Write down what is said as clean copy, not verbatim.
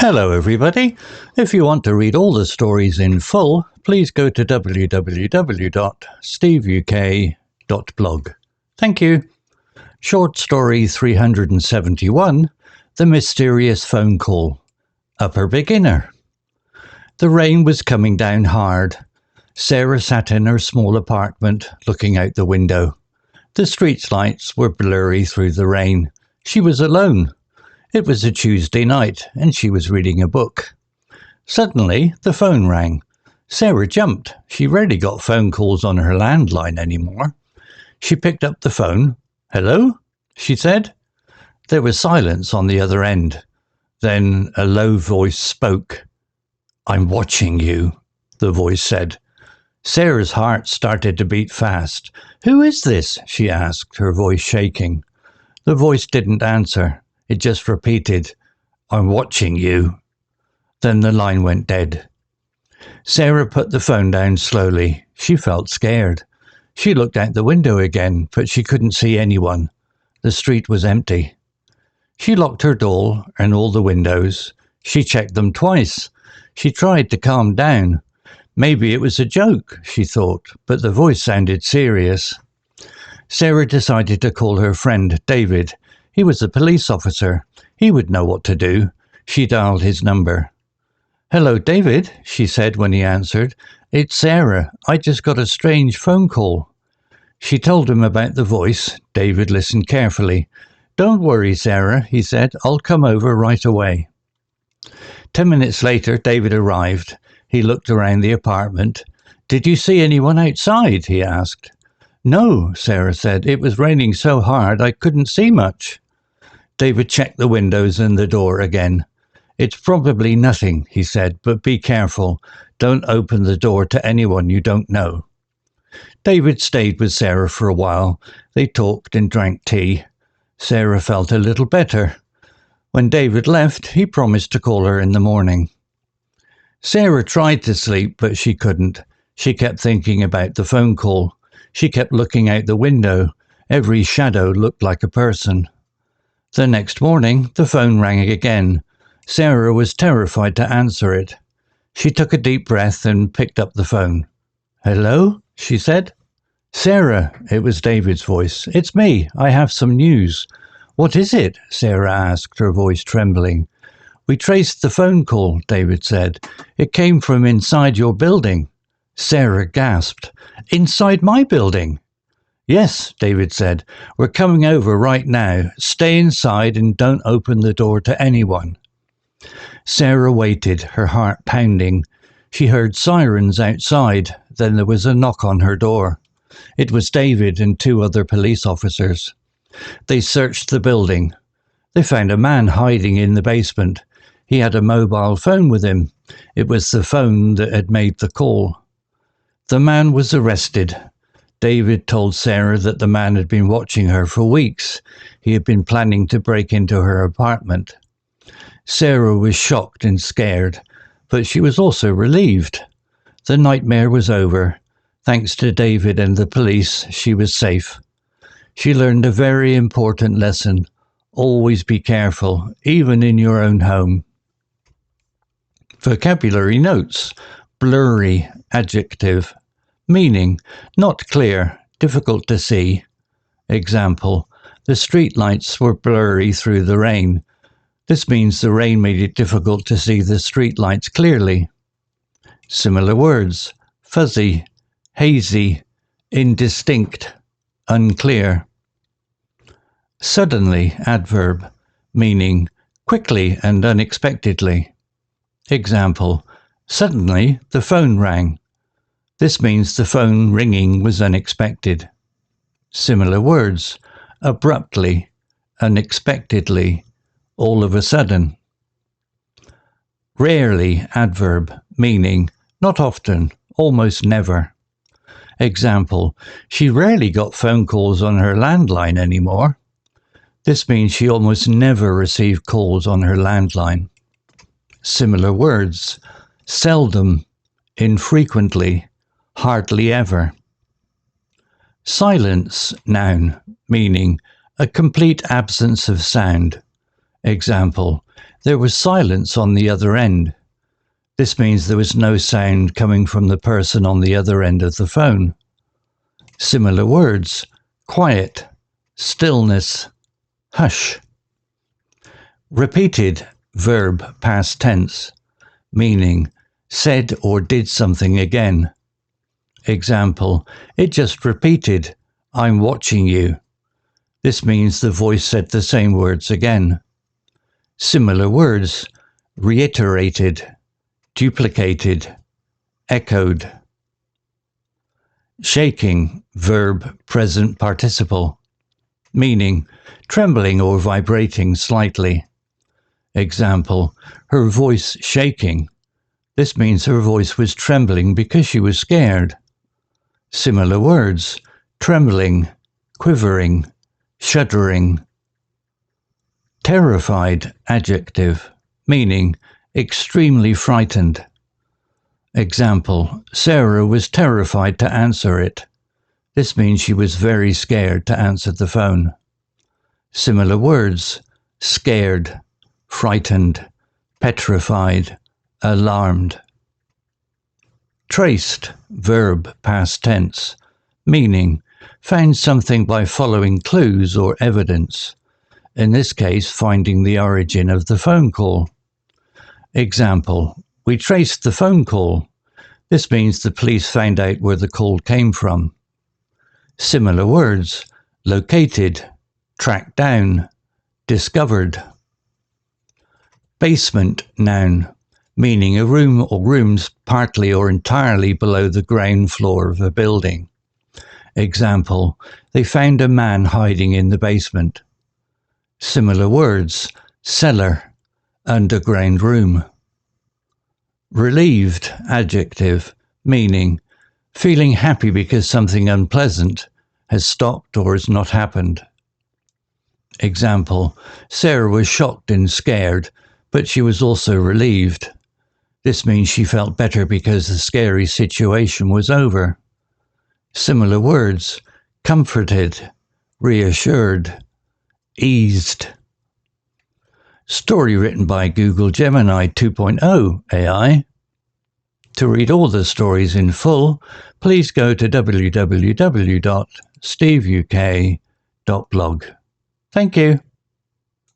Hello everybody. If you want to read all the stories in full, please go to www.steveuk.blog. Thank you. Short story 371, The Mysterious Phone Call. Upper Beginner. The rain was coming down hard. Sarah sat in her small apartment, looking out the window. The streetlights were blurry through the rain. She was alone. It was a Tuesday night, and she was reading a book. Suddenly, the phone rang. Sarah jumped. She rarely got phone calls on her landline anymore. She picked up the phone. "Hello?" she said. There was silence on the other end. Then a low voice spoke. "I'm watching you," the voice said. Sarah's heart started to beat fast. "Who is this?" she asked, her voice shaking. The voice didn't answer. It just repeated, "I'm watching you." Then the line went dead. Sarah put the phone down slowly. She felt scared. She looked out the window again, but she couldn't see anyone. The street was empty. She locked her door and all the windows. She checked them twice. She tried to calm down. Maybe it was a joke, she thought, but the voice sounded serious. Sarah decided to call her friend David. He was a police officer. He would know what to do. She dialed his number. "Hello, David," she said when he answered. "It's Sarah. I just got a strange phone call." She told him about the voice. David listened carefully. "Don't worry, Sarah," he said. "I'll come over right away." 10 minutes later, David arrived. He looked around the apartment. "Did you see anyone outside?" he asked. "No," Sarah said. "It was raining so hard I couldn't see much." David checked the windows and the door again. "It's probably nothing," he said, "but be careful. Don't open the door to anyone you don't know." David stayed with Sarah for a while. They talked and drank tea. Sarah felt a little better. When David left, he promised to call her in the morning. Sarah tried to sleep, but she couldn't. She kept thinking about the phone call. She kept looking out the window. Every shadow looked like a person. The next morning, the phone rang again. Sarah was terrified to answer it. She took a deep breath and picked up the phone. "Hello?" she said. "Sarah," it was David's voice. "It's me. I have some news." "What is it?" Sarah asked, her voice trembling. "We traced the phone call," David said. "It came from inside your building." Sarah gasped. "Inside my building?" "Yes," David said. "We're coming over right now. Stay inside and don't open the door to anyone." Sarah waited, her heart pounding. She heard sirens outside. Then there was a knock on her door. It was David and 2 other police officers. They searched the building. They found a man hiding in the basement. He had a mobile phone with him. It was the phone that had made the call. The man was arrested. David told Sarah that the man had been watching her for weeks. He had been planning to break into her apartment. Sarah was shocked and scared, but she was also relieved. The nightmare was over. Thanks to David and the police, she was safe. She learned a very important lesson. Always be careful, even in your own home. Vocabulary notes. Blurry, adjective. Meaning, not clear, difficult to see. Example, the streetlights were blurry through the rain. This means the rain made it difficult to see the streetlights clearly. Similar words, fuzzy, hazy, indistinct, unclear. Suddenly, adverb, meaning quickly and unexpectedly. Example, suddenly the phone rang. This means the phone ringing was unexpected. Similar words, abruptly, unexpectedly, all of a sudden. Rarely, adverb, meaning not often, almost never. Example, she rarely got phone calls on her landline anymore. This means she almost never received calls on her landline. Similar words, seldom, infrequently, hardly ever. Silence, noun, meaning a complete absence of sound. Example, there was silence on the other end. This means there was no sound coming from the person on the other end of the phone. Similar words, quiet, stillness, hush. Repeated, verb, past tense, meaning said or did something again. Example, it just repeated, I'm watching you. This means the voice said the same words again. Similar words, reiterated, duplicated, echoed. Shaking, verb, present participle, meaning trembling or vibrating slightly. Example, her voice shaking. This means her voice was trembling because she was scared. Similar words, trembling, quivering, shuddering. Terrified, adjective, meaning extremely frightened. Example, Sarah was terrified to answer it. This means she was very scared to answer the phone. Similar words, scared, frightened, petrified, alarmed. Traced, verb, past tense, meaning found something by following clues or evidence. In this case, finding the origin of the phone call. Example, we traced the phone call. This means the police found out where the call came from. Similar words, located, tracked down, discovered. Basement, noun, meaning a room or rooms partly or entirely below the ground floor of a building. Example, they found a man hiding in the basement. Similar words, cellar, underground room. Relieved, adjective, meaning feeling happy because something unpleasant has stopped or has not happened. Example, Sarah was shocked and scared, but she was also relieved. This means she felt better because the scary situation was over. Similar words, comforted, reassured, eased. Story written by Google Gemini 2.0 AI. To read all the stories in full, please go to www.steveuk.blog. Thank you.